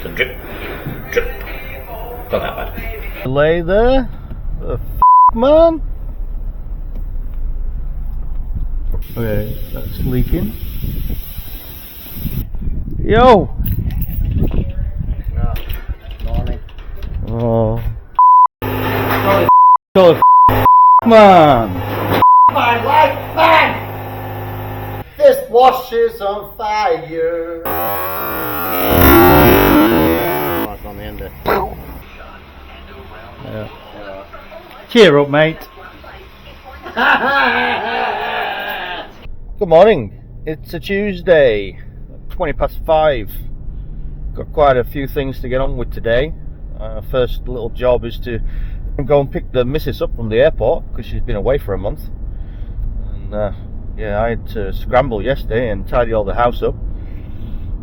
So drip, drip. Not that bad. Delay there. The man. Okay, that's leaking. Yo! Morning. Oh. So man! My life, man! This wash is on fire. That's on the end there. Yeah. Cheer up, mate. Good morning. It's a Tuesday, 5:20. Got quite a few things to get on with today. First little job is to go and pick the missus up from the airport because she's been away for a month. And yeah, I had to scramble yesterday and tidy all the house up.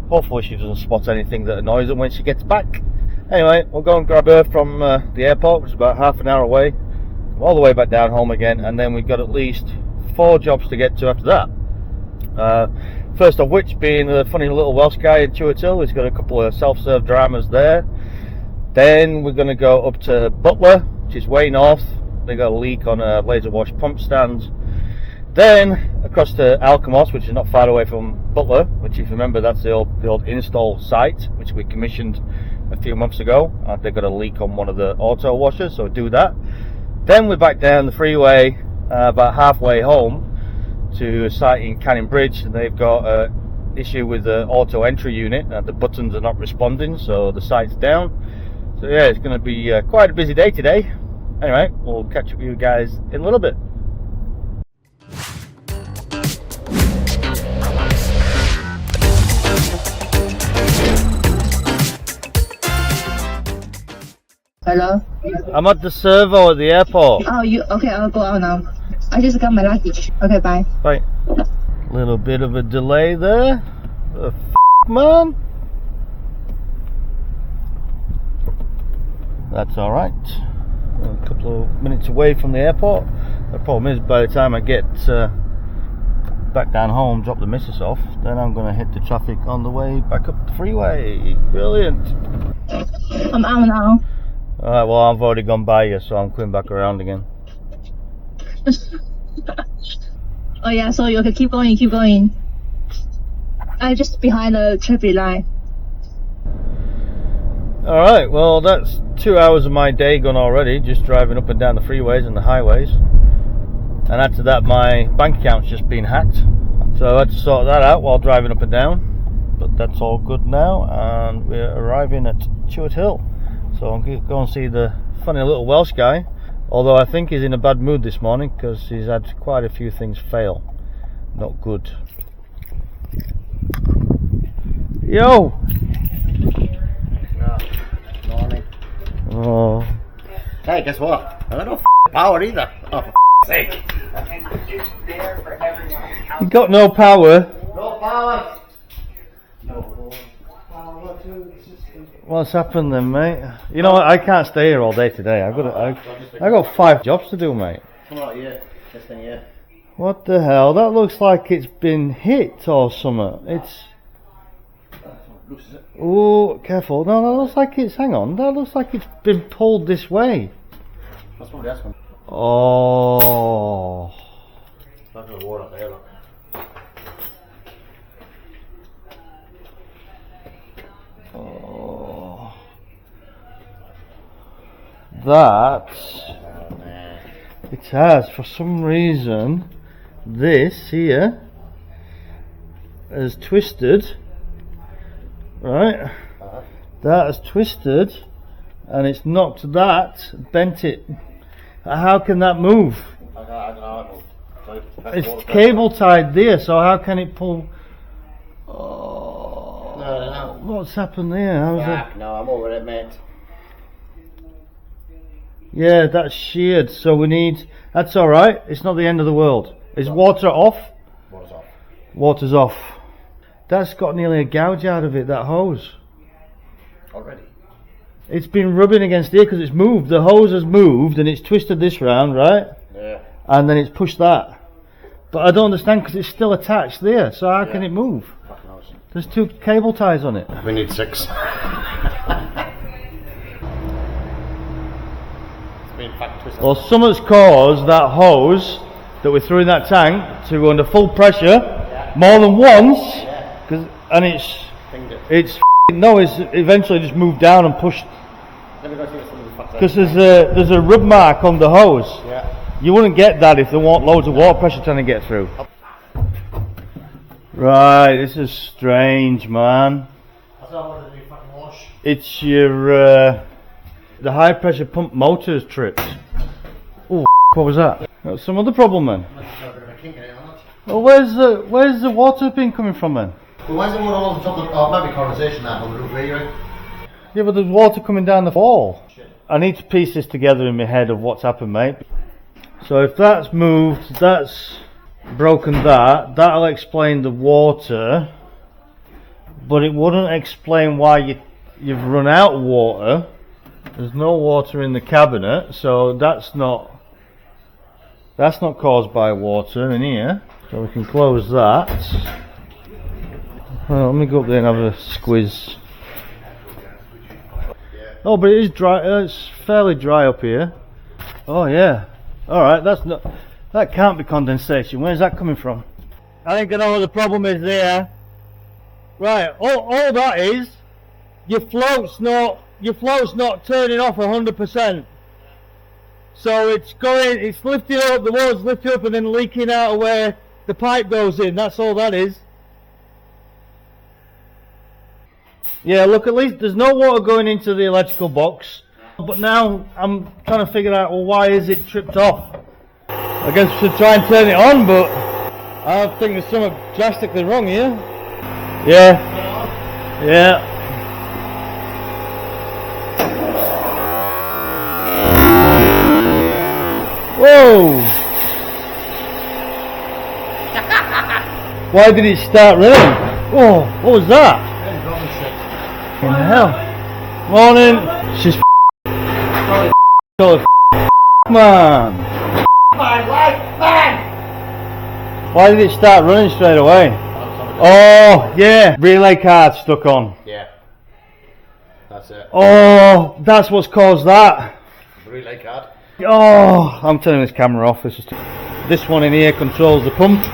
Hopefully she doesn't spot anything that annoys her when she gets back. Anyway, we'll go and grab her from the airport, which is about half an hour away, all the way back down home again, and then we've got at least 4 jobs to get to after that. First of which being the funny little Welsh guy in Chewett Hill. He's got a couple of self-serve dramas there. Then we're going to go up to Butler, which is way north. They got a leak on a laser wash pump stand. Then across to Alkimos, which is not far away from Butler, which, if you remember, that's the old install site which we commissioned a few months ago. They got a leak on one of the auto washers, so do that. Then we're back down the freeway, about halfway home, to a site in Canning Bridge, and they've got an issue with the auto entry unit. The buttons are not responding, so the site's down. So yeah, it's going to be quite a busy day today. Anyway, we'll catch up with you guys in a little bit. Hello? I'm at the servo at the airport. Oh, you okay? I'll go out now. I just got my luggage. Okay, bye. Right. Little bit of a delay there. The man. That's alright. A couple of minutes away from the airport. The problem is, by the time I get back down home, drop the missus off, then I'm going to hit the traffic on the way back up the freeway. Brilliant. I'm out now. Alright, well, I've already gone by you, so I'm coming back around again. Oh yeah, so you can keep going, keep going. I'm just behind the traffic line. Alright, well, that's 2 hours of my day gone already, just driving up and down the freeways and the highways. And after that, my bank account's just been hacked, so I had to sort that out while driving up and down. But that's all good now, and we're arriving at Chewett Hill. So I'm going to go and see the funny little Welsh guy, although I think he's in a bad mood this morning because he's had quite a few things fail. Not good. Yo! Morning. Oh. Hey, guess what? I got no power either. Oh, for sake. You got no power? No power. What's happened then, mate? You know what? I can't stay here all day today. I got 5 jobs to do, mate. Come on, yeah. This thing, yeah. What the hell? That looks like it's been hit or something. It's. Oh, careful! No, that looks like it's. Hang on. That looks like it's been pulled this way. That's probably this one. Oh. That's the water up there, look. Oh. That. It has, for some reason, this here has twisted. Right? That has twisted, and it's knocked that, bent it. How can that move? I can't move. It's cable tied there, so how can it pull? Oh, No. what's happened there? How's it? No, I'm over it, mate. Yeah, that's sheared, so we need. That's alright, it's not the end of the world. Is water off? Water's off. Water's off. That's got nearly a gouge out of it, that hose. Already? It's been rubbing against here because it's moved. The hose has moved and it's twisted this round, right? Yeah. And then it's pushed that. But I don't understand because it's still attached there, so how can it move? Fucking knows. There's 2 cable ties on it. We need 6. Been fact twisted. Well, something's caused that hose that we threw in that tank to go under full pressure more than once, and it's eventually just moved down and pushed. Let me go see what some of the facts are. Because there's a rub mark on the hose. Yeah. You wouldn't get that if there weren't loads of water pressure trying to get through. Right, this is strange, man. That's not what it is, fucking wash. It's your the high pressure pump motor has tripped. Oh, what was that? That's some other problem then. That's a bit of a kink in it, isn't it? Well, where's the water been coming from then? Well, where's the water all the top of the... Oh, maybe condensation that on the roof here. Yeah, but there's water coming down the wall. I need to piece this together in my head of what's happened, mate. So if that's moved, that's broken that'll explain the water, but it wouldn't explain why you've run out of water. There's no water in the cabinet, so that's not caused by water in here. So we can close that. Well, let me go up there and have a squeeze. Oh, but it is dry. It's fairly dry up here. Oh yeah. All right, that can't be condensation. Where's that coming from? I think I know what the problem is there. Right. All that is your float's not turning off 100%. So it's lifting up, the water's lifting up and then leaking out of where the pipe goes in. That's all that is. Yeah, look, at least there's no water going into the electrical box. But now I'm trying to figure out, well, why is it tripped off? I guess we should try and turn it on, but I think there's something drastically wrong here. Yeah. Yeah. Whoa! Why did it start running? Oh, what was that? What the hell? Morning. She's man. Why did it start running straight away? Oh, yeah. Relay card stuck on. Yeah. That's it. Oh, that's what's caused that. The relay card. Oh, I'm turning this camera off. This one in here controls the pump.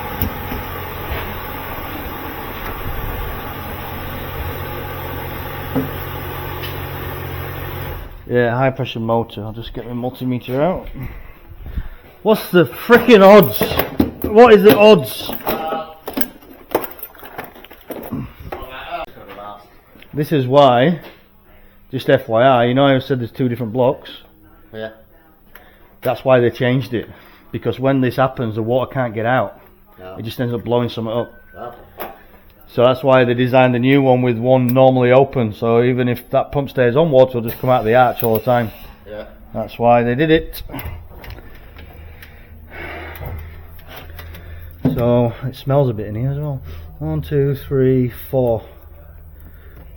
Yeah, high pressure motor. I'll just get my multimeter out. What's the frickin' odds? What is the odds? This is why, just FYI, you know I said there's two different blocks? Yeah. That's why they changed it. Because when this happens, the water can't get out. No. It just ends up blowing something up. No. So that's why they designed the new one with one normally open. So even if that pump stays on, water will just come out of the arch all the time. Yeah. That's why they did it. So it smells a bit in here as well. 1, 2, 3, 4.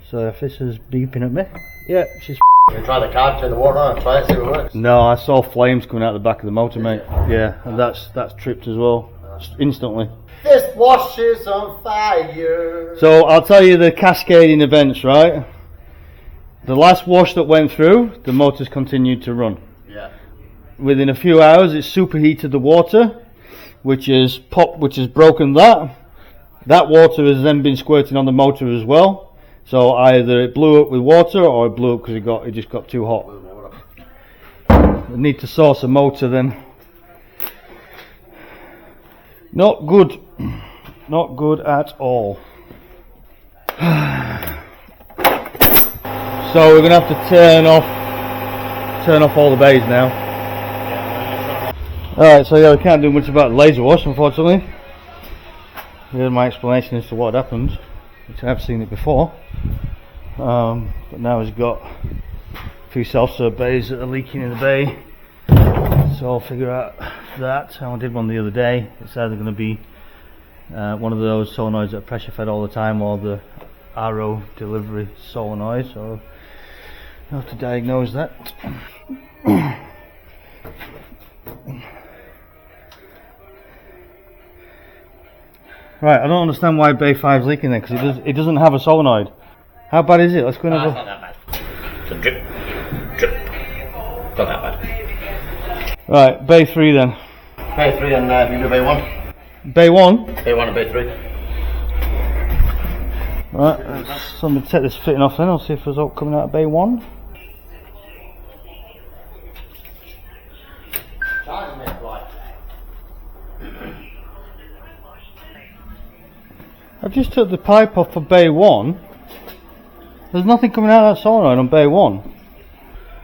So if this is beeping at me, yeah, she's. You can try the card, turn the water on and try it, see if it works. No, I saw flames coming out the back of the motor, mate. Yeah, and that's tripped as well, instantly. This wash is on fire. So I'll tell you the cascading events, right? The last wash that went through, the motors continued to run. Yeah. Within a few hours, it superheated the water, which has broken that. That water has then been squirting on the motor as well. So either it blew up with water, or it blew up because it just got too hot. We need to source a motor then. Not good. Not good at all. So we're gonna have to turn off all the bays now. Alright, so yeah, we can't do much about the laser wash, unfortunately. Here's my explanation as to what happened, which I've seen it before. But now we've got a few self-serve bays that are leaking in the bay. So I'll figure out that. I did one the other day. It's either going to be one of those solenoids that are pressure fed all the time, or the RO delivery solenoid. So I'll have to diagnose that. Right, I don't understand why bay 5's leaking then, because it doesn't have a solenoid. How bad is it? Let's go and have a... It's not that bad. So drip, drip. Not that bad. Right, bay 3 then. Bay 3 and you do bay 1. Bay 1? Bay 1 and bay 3. Right, so I'm going to take this fitting off then. I'll see if there's out coming out of bay 1. I've just took the pipe off for bay 1. There's nothing coming out of that solenoid on bay 1.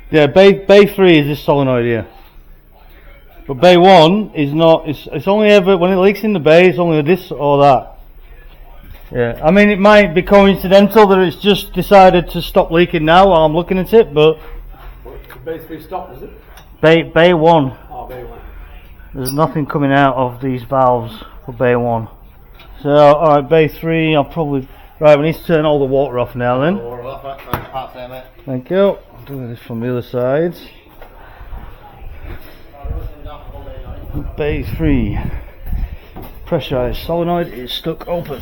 Yeah, bay 3 is this solenoid here. But bay 1 is not, it's only ever, when it leaks in the bay, it's only this or that. Yeah, I mean it might be coincidental that it's just decided to stop leaking now while I'm looking at it, but... Bay 3 stopped, is it? Bay 1. Oh, bay 1. There's nothing coming out of these valves for bay 1. So, alright, bay 3, I'll probably... Right, we need to turn all the water off now then. Thank you. I'll do this from the other side. Bay 3. Pressurized solenoid is stuck open.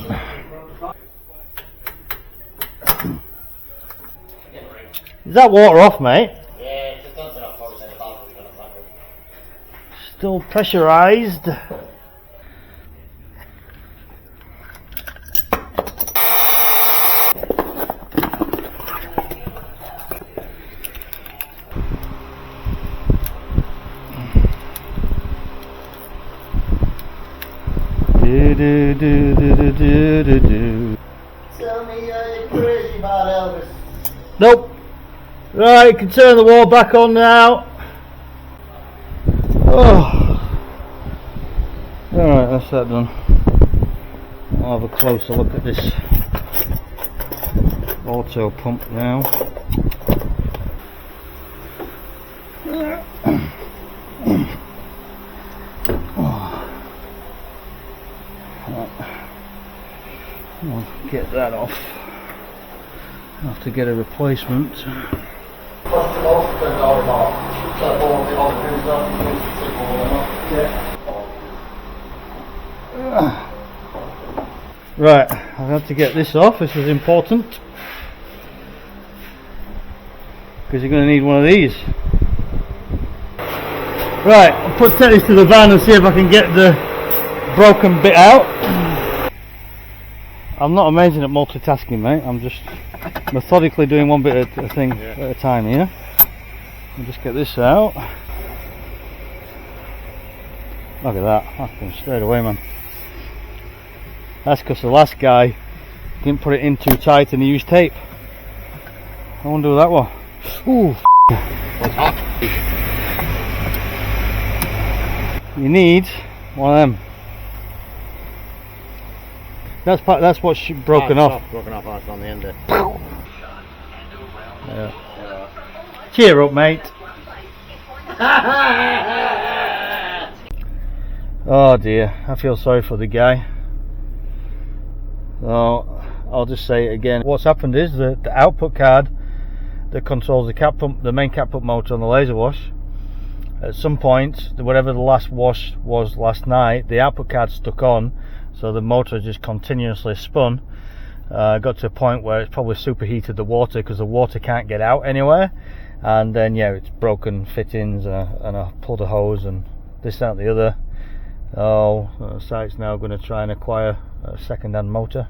Is that water off, mate? Yeah, it's done enough for us in the valve. Still pressurized. Tell me you're crazy about Elvis. Nope. Right, you can turn the wall back on now. Oh. Alright, that's that done. I'll have a closer look at this auto pump now. I'll get that off. I'll have to get a replacement. Right, I've had to get this off. This is important because you're going to need one of these. Right, I'll take this to the van and see if I can get the broken bit out. I'm not amazing at multitasking, mate. I'm just methodically doing one bit at a thing at a time here. I'll just get this out. Look at that. That comes straight away, man. That's because the last guy didn't put it in too tight and he used tape. I wonder who that was. Ooh. You need one of them. That's what's broken off. Broken off, that's on the end there. Yeah. Cheer up, mate. Oh dear, I feel sorry for the guy. So I'll just say it again. What's happened is the output card that controls the cap pump, the main cap pump motor on the laser wash, at some point, whatever the last wash was last night, the output card stuck on, so the motor just continuously spun. Got to a point where it's probably superheated the water because the water can't get out anywhere, and then yeah, it's broken fittings and I pulled a hose and this, that and the other. The site's now going to try and acquire a second-hand motor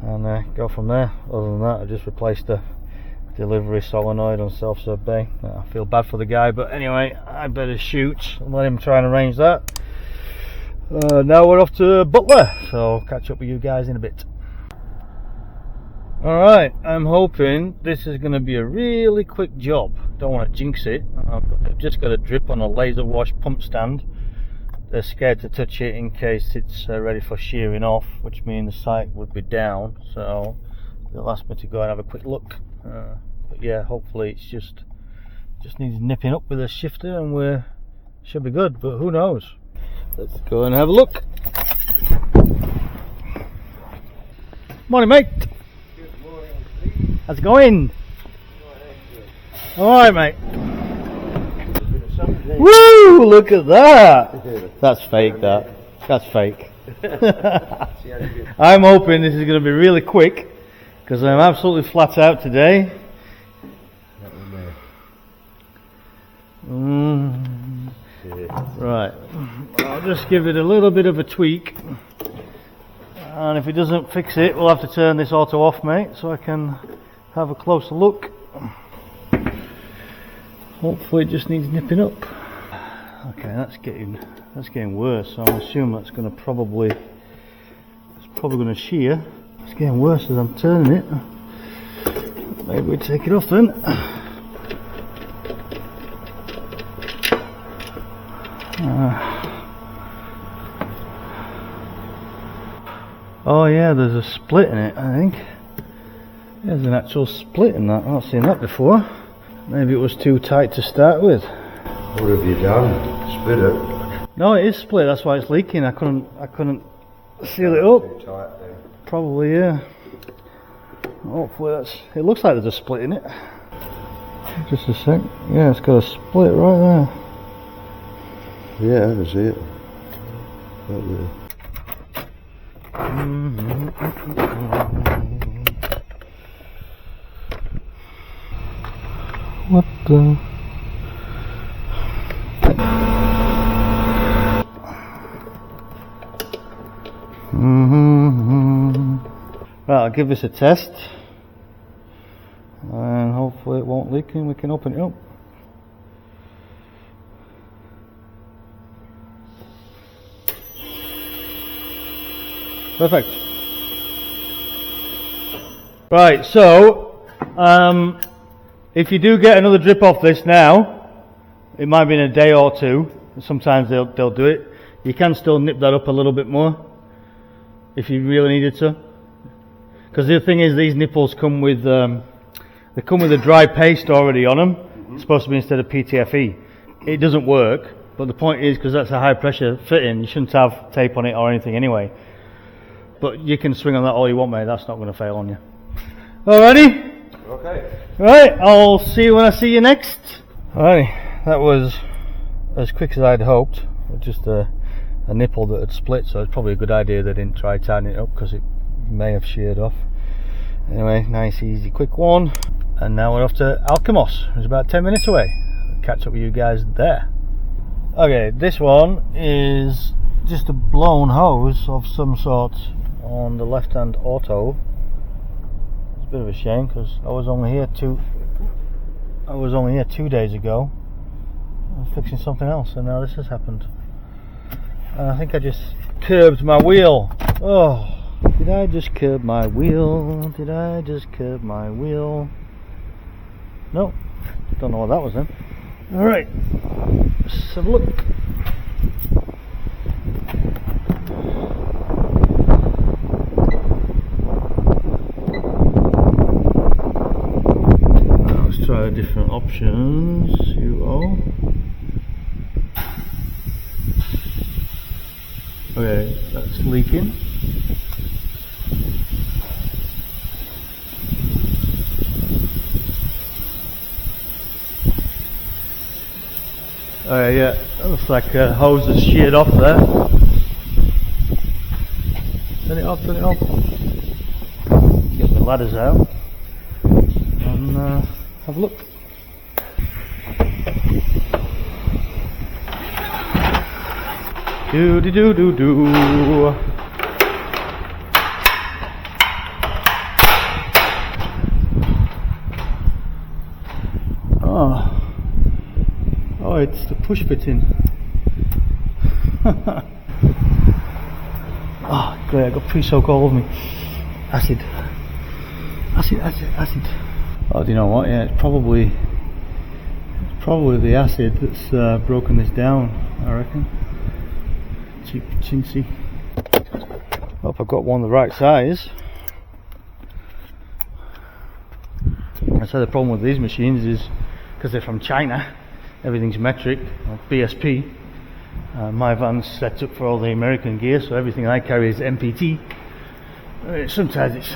and go from there. Other than that, I just replaced the delivery solenoid on self-serve bay. I feel bad for the guy, but anyway, I better shoot and let him try and arrange that. Now we're off to Butler, so I'll catch up with you guys in a bit. Alright, I'm hoping this is going to be a really quick job. Don't want to jinx it. I've just got a drip on a laser wash pump stand. They're scared to touch it in case it's ready for shearing off, which means the site would be down, so they'll ask me to go and have a quick look. But yeah, hopefully it's just needs nipping up with a shifter and we should be good, but who knows. Let's go and have a look. Morning, mate. Good morning. How's it going? Alright, mate. Woo! Look at that. That's fake, that. That's fake. I'm hoping this is going to be really quick because I'm absolutely flat out today. Right, I'll just give it a little bit of a tweak, and if it doesn't fix it, we'll have to turn this auto off, mate, so I can have a closer look. Hopefully it just needs nipping up. Okay, that's getting worse, so I'm assuming it's probably going to shear. It's getting worse as I'm turning it. Maybe we take it off then. Oh yeah, there's a split in it, I think. There's an actual split in that. I've not seen that before. Maybe it was too tight to start with. What have you done? Split it? No, it is split. That's why it's leaking. I couldn't seal it up. Probably, yeah. Hopefully that's. It looks like there's a split in it. Just a sec. Yeah, it's got a split right there. Yeah, I can see it. Right there. What the? Right, I'll give this a test, and hopefully it won't leak and we can open it up. Perfect. Right, so if you do get another drip off this now, it might be in a day or two. Sometimes they'll do it. You can still nip that up a little bit more if you really needed to. Because the thing is, these nipples come with they come with a dry paste already on them. It's supposed to be instead of PTFE. It doesn't work, but the point is, because that's a high pressure fitting, you shouldn't have tape on it or anything anyway. But you can swing on that all you want, mate. That's not going to fail on you. Alrighty. Okay. Right, I'll see you when I see you next. Alrighty, that was as quick as I'd hoped. Just a nipple that had split, so it's probably a good idea they didn't try tightening it up because it may have sheared off. Anyway, nice, easy, quick one. And now we're off to Alkimos. It's about 10 minutes away. I'll catch up with you guys there. Okay, this one is just a blown hose of some sort on the left-hand auto. It's a bit of a shame because I was only here 2 days ago. I was fixing something else, and now this has happened. And I think I just curbed my wheel. Oh, did I just curb my wheel? Did I just curb my wheel? No, don't know what that was then. Alright, let's have a look. Let's try the different options. Okay, that's leaking. Yeah, that looks like a hose that's sheared off there. Turn it off, turn it off. Get the ladders out and have a look. Do do do do do. Oh, it's the push fitting. Oh, great! I got pre-soak all over me. Acid. Oh, do you know what? Yeah, it's probably the acid that's broken this down, I reckon. Cheap chintzy. Hope I've got one the right size. I said the problem with these machines is because they're from China, everything's metric or BSP. My van's set up for all the American gear, so everything I carry is MPT. Sometimes it's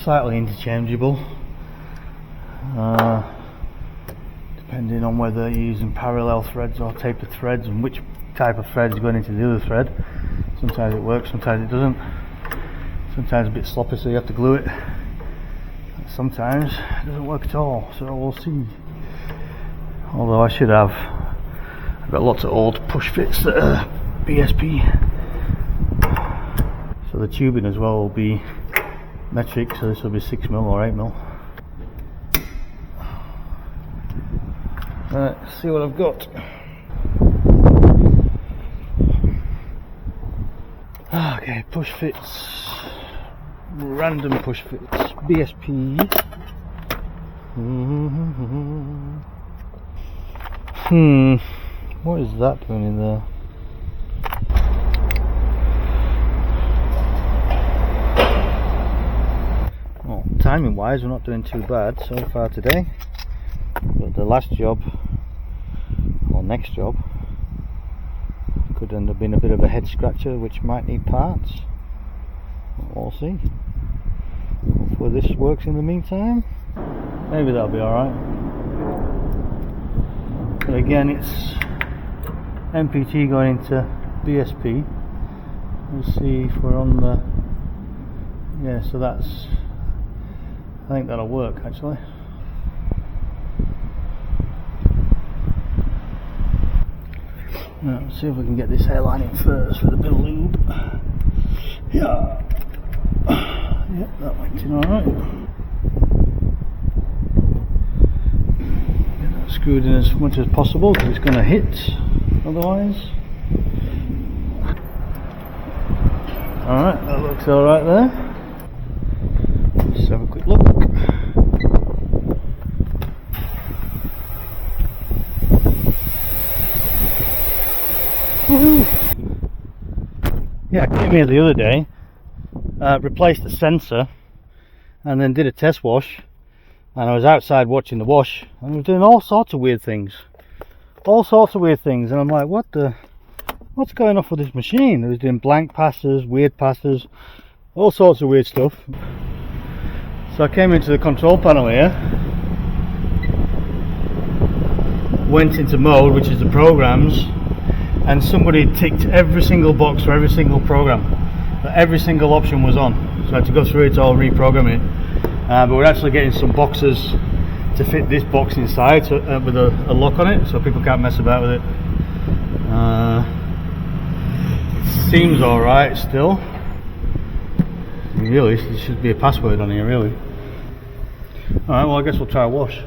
slightly interchangeable, depending on whether you're using parallel threads or tapered threads and which type of thread is going into the other thread. Sometimes it works, sometimes it doesn't. Sometimes a bit sloppy, so you have to glue it. Sometimes it doesn't work at all, so we'll see. although I should have. I've got lots of old push fits that are BSP. So the tubing as well will be metric, so this will be 6mm or 8mm. Right, let's see what I've got. Okay, push fits, random push fits, BSP. What is that doing in there? Well, timing wise we're not doing too bad so far today, but the last job, or next job, could end up being a bit of a head scratcher which might need parts. We'll see. Hopefully this works in the meantime. Maybe that'll be alright. But again, it's MPT going into BSP. We'll see if we're on the... Yeah, so that's... I think that'll work actually. Now, let's see if we can get this hairline in first with a bit of lube. Yeah. Yep, that went in alright. Get that screwed in as much as possible because it's going to hit otherwise. Alright, that looks alright there. Let's have a quick look. Woohoo! Yeah, I came here the other day, replaced the sensor and then did a test wash, and I was outside watching the wash and I was doing all sorts of weird things, and I'm like, what's going off with this machine? It was doing blank passes, weird passes, all sorts of weird stuff. So I came into the control panel here, went into mode, which is the programs, and somebody ticked every single box for every single program, but every single option was on, so I had to go through it all, reprogram it. But we're actually getting some boxes to fit this box inside, so, with a lock on it, so people can't mess about with it. Seems alright still. Really, there should be a password on here, really. Alright, well I guess we'll try a wash.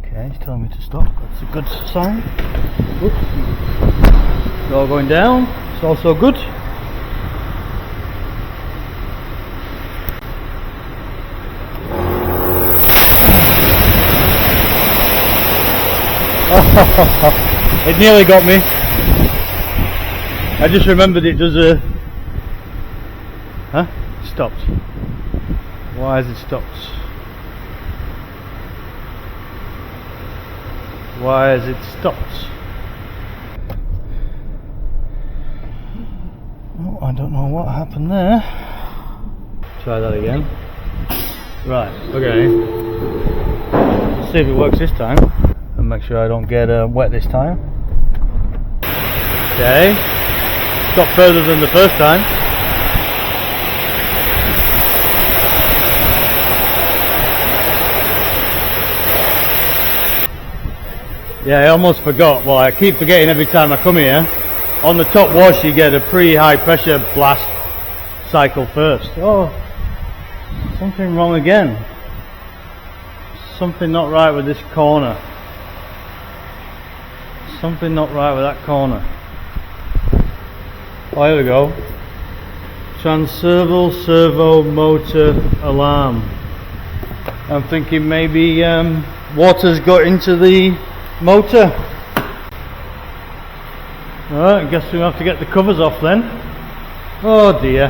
Okay, he's telling me to stop. That's a good sign. Oops. It's all going down. It's also good. It nearly got me. I just remembered it does a... Huh? Stopped. Why has it stopped? Why has it stopped? Oh, I don't know what happened there. Try that again. Right, okay. Let's see if it works this time. And make sure I don't get wet this time. Okay. Got further than the first time. Yeah, I almost forgot. Well, I keep forgetting every time I come here. On the top wash you get a pre-high pressure blast cycle first. Oh, something wrong again. Something not right with this corner. Something not right with that corner. Oh, here we go. Transserval servo motor alarm. I'm thinking maybe water's got into the motor. Alright, I guess we'll have to get the covers off then. Oh dear.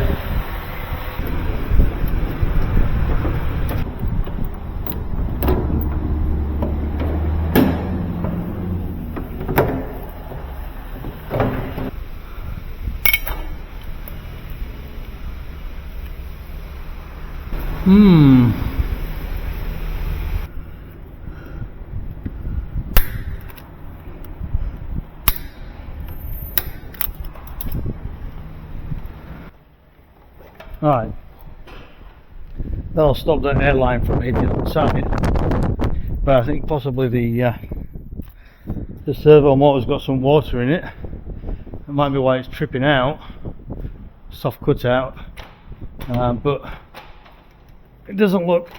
Right. That'll stop the airline from hitting the side. But I think possibly the servo motor's got some water in it. That might be why it's tripping out. Soft cut out. But it doesn't look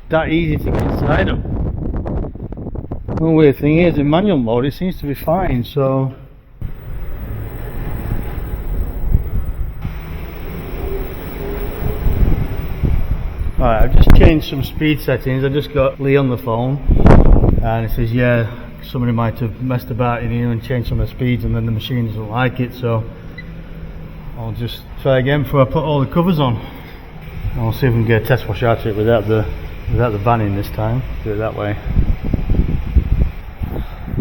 that easy to get inside them. One weird thing is, in manual mode it seems to be fine, so alright, I've just changed some speed settings. I just got Lee on the phone and it says, yeah, somebody might have messed about in here and changed some of the speeds and then the machine doesn't like it, so I'll just try again before I put all the covers on. I'll see if we can get a test wash out of it without the banning this time. Do it that way.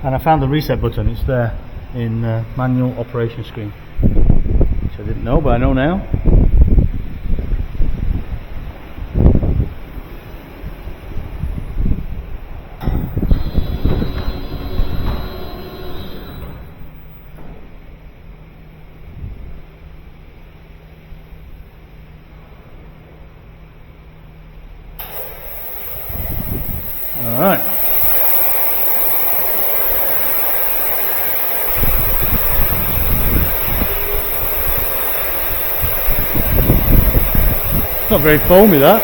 And I found the reset button. It's there in manual operation screen, which I didn't know, but I know now. All right. It's not very foamy, that.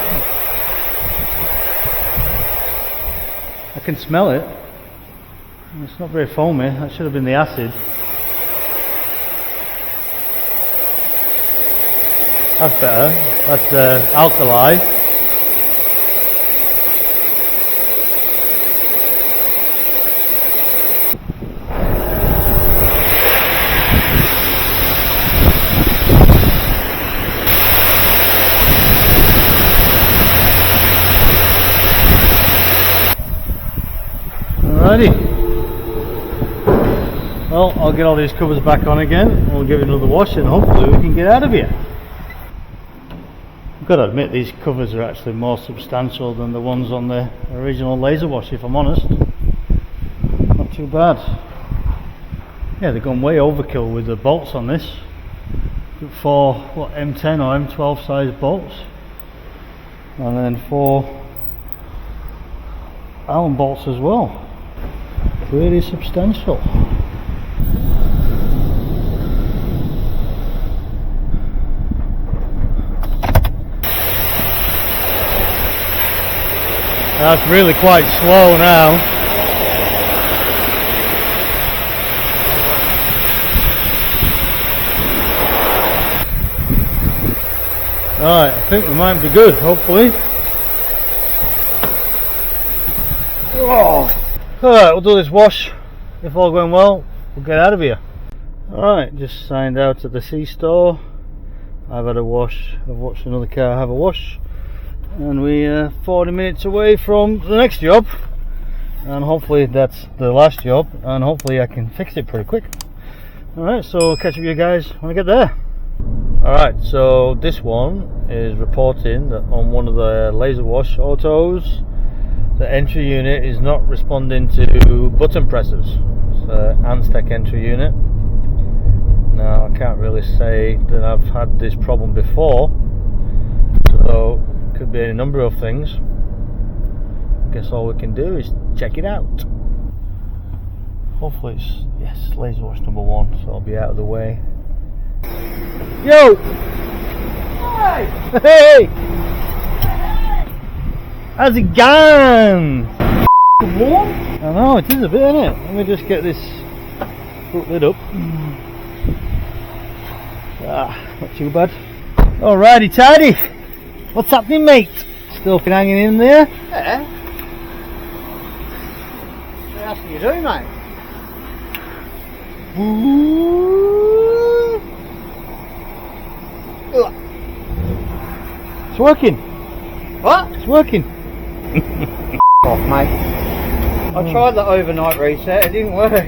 I can smell it. It's not very foamy. That should have been the acid. That's better. That's alkali. Alrighty. Well, I'll get all these covers back on again. We'll give it another wash and hopefully we can get out of here. I've got to admit, these covers are actually more substantial than the ones on the original laser wash, if I'm honest. Not too bad. Yeah, they've gone way overkill with the bolts on this. Got 4 M10 or M12 size bolts, and then 4 Allen bolts as well. Really substantial. That's really quite slow now. Alright, I think we might be good, hopefully. Oh. Alright, we'll do this wash. If all going well, we'll get out of here. Alright, just signed out at the C-store. I've had a wash. I've watched another car have a wash. And we're 40 minutes away from the next job. And hopefully that's the last job. And hopefully I can fix it pretty quick. Alright, so I'll catch up with you guys when I get there. Alright, so this one is reporting that on one of the laser wash autos, the entry unit is not responding to button presses. It's an Anstec entry unit. Now I can't really say that I've had this problem before, so it could be any number of things. I guess all we can do is check it out. Hopefully it's, yes, laser wash number 1, so I'll be out of the way. Yo! Hi! Hey! How's it going? Warm? I know, it is a bit, isn't it? Let me just get this foot lid up. Not too bad. Alrighty, tidy. What's happening, mate? Still hanging in there? Yeah. What else are you doing, mate? Woo. It's working. What? It's working. Off, mate. I tried the overnight reset, it didn't work.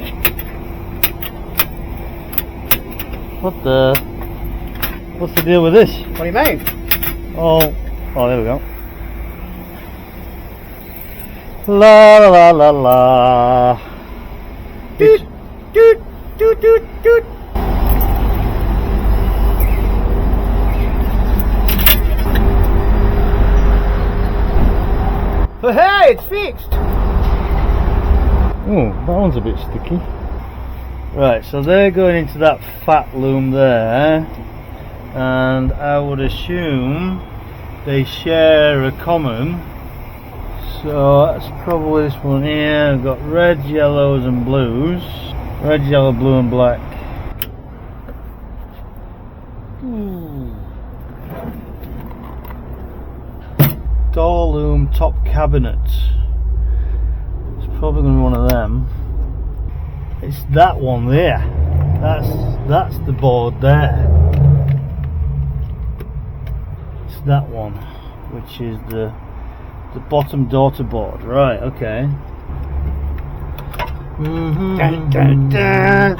What's the deal with this? What do you mean? Oh, there we go. La la la la la. Doot, doot, doot, doot, doot. Oh, that one's a bit sticky. Right, so they're going into that fat loom there, and I would assume they share a common. So that's probably this one here. I've got red, yellows and blues. Red, yellow, blue and black. Door loom top cabinet. It's probably going to be one of them. It's that one there. That's the board there. It's that one, which is the bottom daughter board. Right, okay. Dun, dun, dun.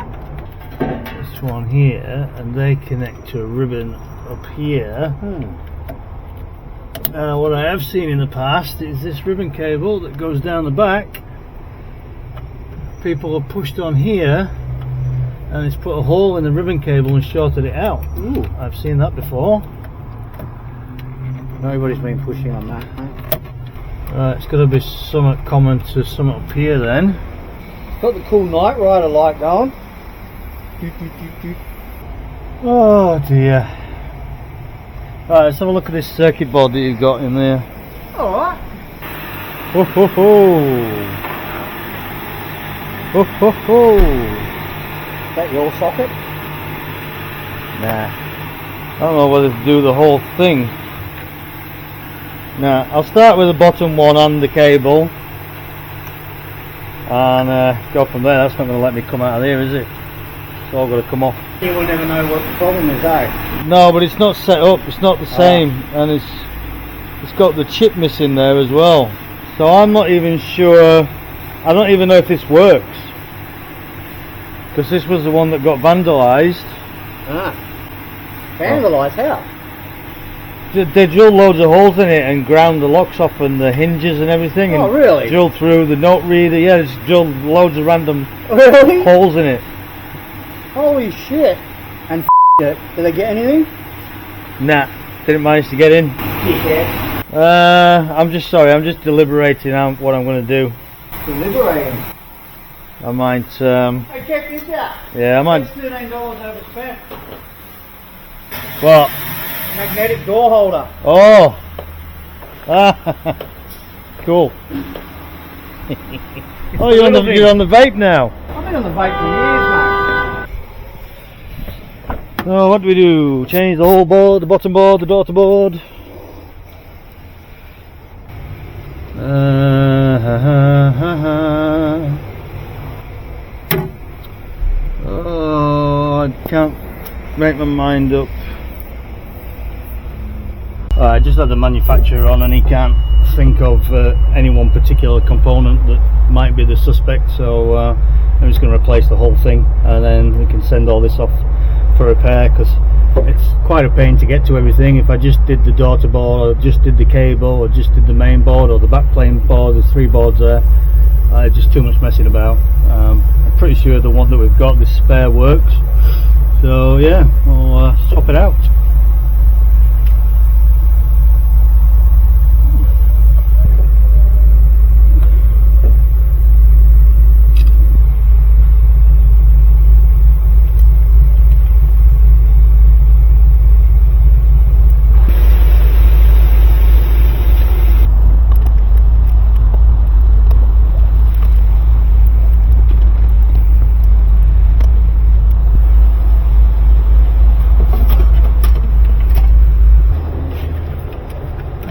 This one here, and they connect to a ribbon up here. Now what I have seen in the past is this ribbon cable that goes down the back. People have pushed on here and it's put a hole in the ribbon cable and shorted it out. Ooh. I've seen that before. Nobody's been pushing on that, mate. Right, it's got to be somewhat common to some up here then. Got the cool Knight Rider light going. Doot, doot, doot, doot. Oh dear. Right, let's have a look at this circuit board that you've got in there. Alright. Ho ho ho! Ho ho ho! Is that your socket? Nah. I don't know whether to do the whole thing. Now, I'll start with the bottom one on the cable and go from there. That's not going to let me come out of there, is it? It's all got to come off. You will never know what the problem is, eh? No, but it's not set up. It's not the same, and it's got the chip missing there as well. So I'm not even sure. I don't even know if this works, because this was the one that got vandalised. Vandalised? How? They drilled loads of holes in it and ground the locks off and the hinges and everything. Oh, and really? Drilled through the note reader. Yeah, just drilled loads of random Really? holes in it. Holy shit. And it. Did they get anything? Nah, didn't manage to get in. Yeah. I'm just sorry. I'm just deliberating on what I'm going to do. Deliberating. I might. Hey, check this out. Yeah, I might. $13 over spent. What? Magnetic door holder. Oh. Ah. Cool. Oh, you're on the vape now. I've been on the vape for years, mate. So what do we do? Change the whole board, the bottom board, the daughter board. Oh, I can't make my mind up. I just had the manufacturer on and he can't think of any one particular component that might be the suspect, so I'm just going to replace the whole thing and then we can send all this off for repair, because it's quite a pain to get to everything. If I just did the daughter board or just did the cable or just did the main board or the backplane board, there's 3 boards there, just too much messing about. I'm pretty sure the one that we've got, this spare, works, so yeah, we'll swap it out.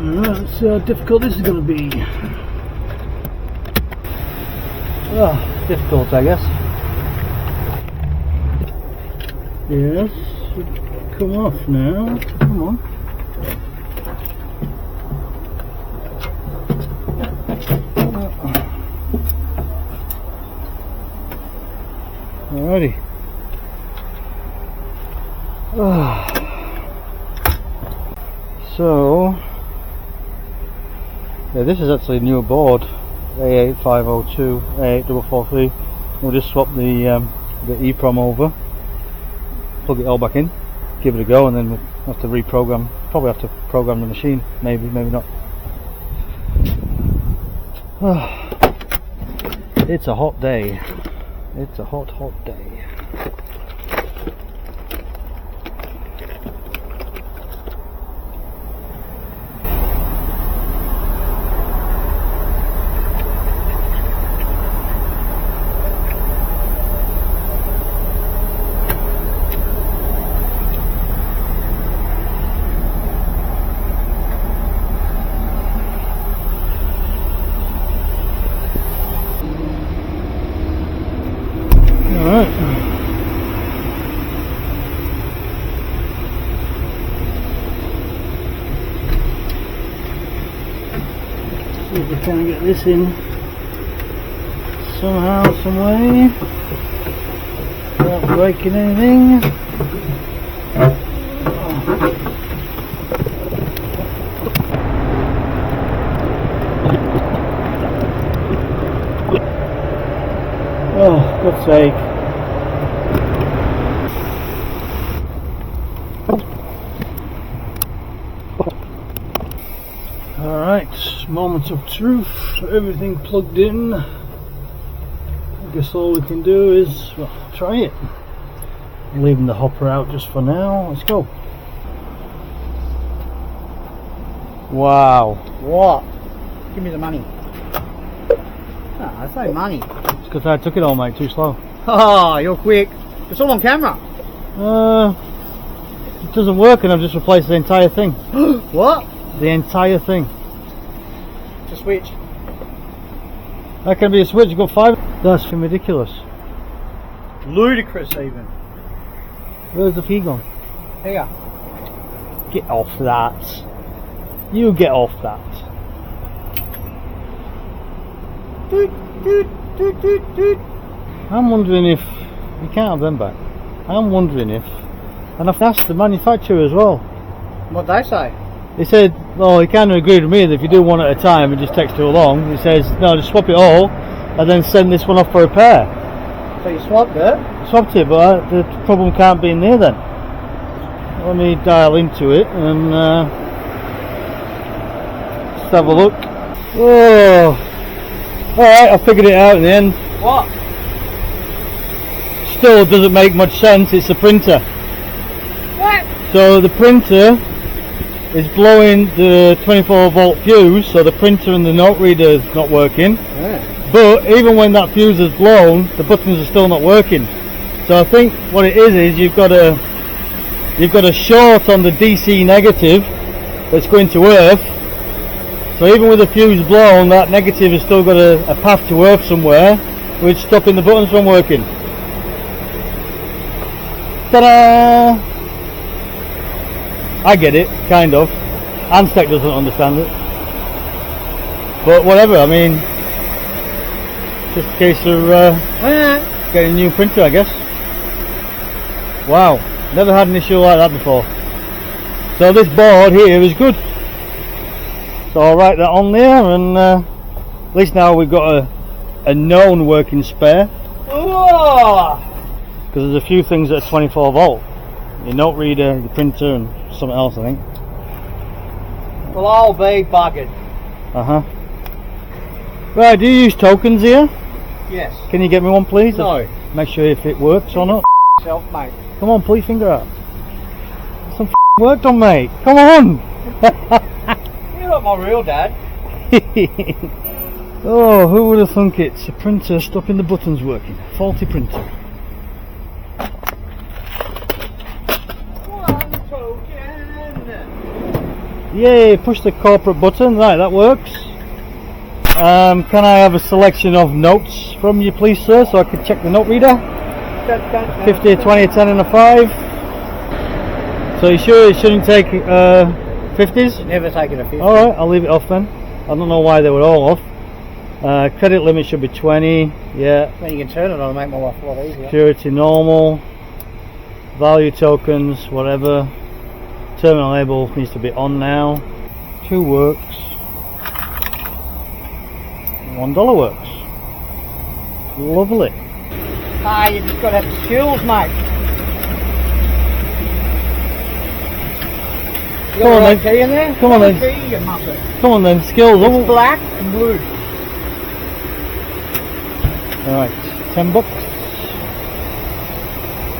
Let's see how difficult this is going to be. Oh, difficult, I guess. Yes, should come off now. Come on. Alrighty. So, yeah, this is actually a newer board, A8502, A8443. We'll just swap the EEPROM over, plug it all back in, give it a go, and then we'll have to reprogram. Probably have to program the machine, maybe not. It's a hot day. It's a hot, hot day. See if we can get this in somehow, some way, without breaking anything. Oh, God's sake. Alright, moment of truth, everything plugged in. I guess all we can do is, well, try it. Leaving the hopper out just for now, let's go. Wow. What? Give me the money. Ah, I say money. It's because I took it all, mate, too slow. Oh, you're quick. It's all on camera. It doesn't work and I've just replaced the entire thing. What? The entire thing. It's a switch. That can be a switch, you've got 5. That's ridiculous. Ludicrous even. Where's the key gone? Here. Get off that. You get off that. Doot, doot, doot, doot, doot. I'm wondering if you can't have them back. I'm wondering if, and I've asked the manufacturer as well. What'd they say? He said, well, he kind of agreed with me that if you do one at a time and just takes too long, he says, no, just swap it all and then send this one off for repair. So you swapped it? Swapped it, but the problem can't be in there then. Let me dial into it and just have a look. Oh, alright, I figured it out in the end. What? Still doesn't make much sense, it's the printer. What? So the printer is blowing the 24 volt fuse, so the printer and the note reader is not working. Yeah. But even when that fuse is blown, the buttons are still not working. So I think what it is you've got a short on the DC negative that's going to earth. So even with the fuse blown, that negative has still got a path to earth somewhere, which is stopping the buttons from working. Ta-da! I get it, kind of. Anstec doesn't understand it. But whatever, I mean, just a case of getting a new printer, I guess. Wow, never had an issue like that before. So this board here is good. So I'll write that on there, and at least now we've got a known working spare. Because there's a few things that are 24 volt. Your note reader, your printer, and something else, I think. Well, I'll be buggered. Uh-huh. Right, do you use tokens here? Yes. Can you get me one, please? No. Make sure if it works or not. Self, mate. Come on, pull your finger out. Some work done, mate. Come on! You're not my real dad. Oh, who would have thunk it's a printer stopping the buttons working? Faulty printer. Yay, push the corporate button. Right, that works. Can I have a selection of notes from you, please, sir, so I can check the note reader? 50, a 20, a 10 and a 5. So you sure it shouldn't take 50s? Never taken a 50. Alright, I'll leave it off then. I don't know why they were all off. Credit limit should be 20. Yeah. Then you can turn it on and make my life a lot easier. Security normal. Value tokens, whatever. Terminal label needs to be on now. 2 works. $1 works. Lovely. Ah, you just got to have the skills, mate. You got Come on, the right then. key in there? Come on, then. Key, you muppet. Come on then, skills. It's black and blue. Alright, $10.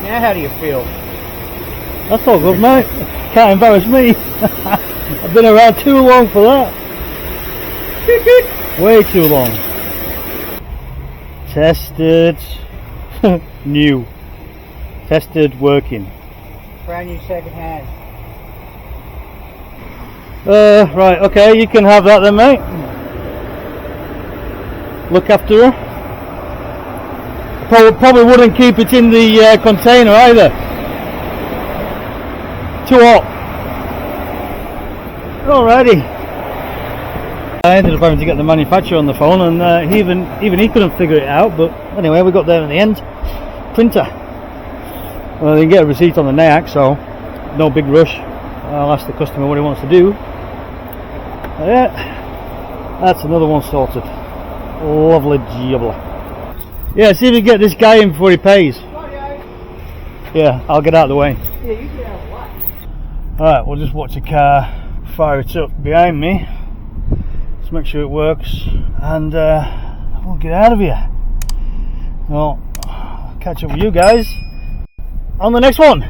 Now how do you feel? That's all good, mate. Can't embarrass me. I've been around too long for that. Way too long. Tested. New. Tested, working. Brand new second hand. Right, okay, you can have that then, mate. Look after her. Probably wouldn't keep it in the container either. Too hot. Alrighty. I ended up having to get the manufacturer on the phone, and even he couldn't figure it out. But anyway, we got there in the end. Printer. Well, they can get a receipt on the NAC, so no big rush. I'll ask the customer what he wants to do. Yeah, that's another one sorted. Lovely jubbler. Yeah, see if we can get this guy in before he pays. Yeah, I'll get out of the way. Yeah, you get out of the way. Alright, we'll just watch a car fire it up behind me. Let's make sure it works, and we'll get out of here. Well, I'll catch up with you guys on the next one.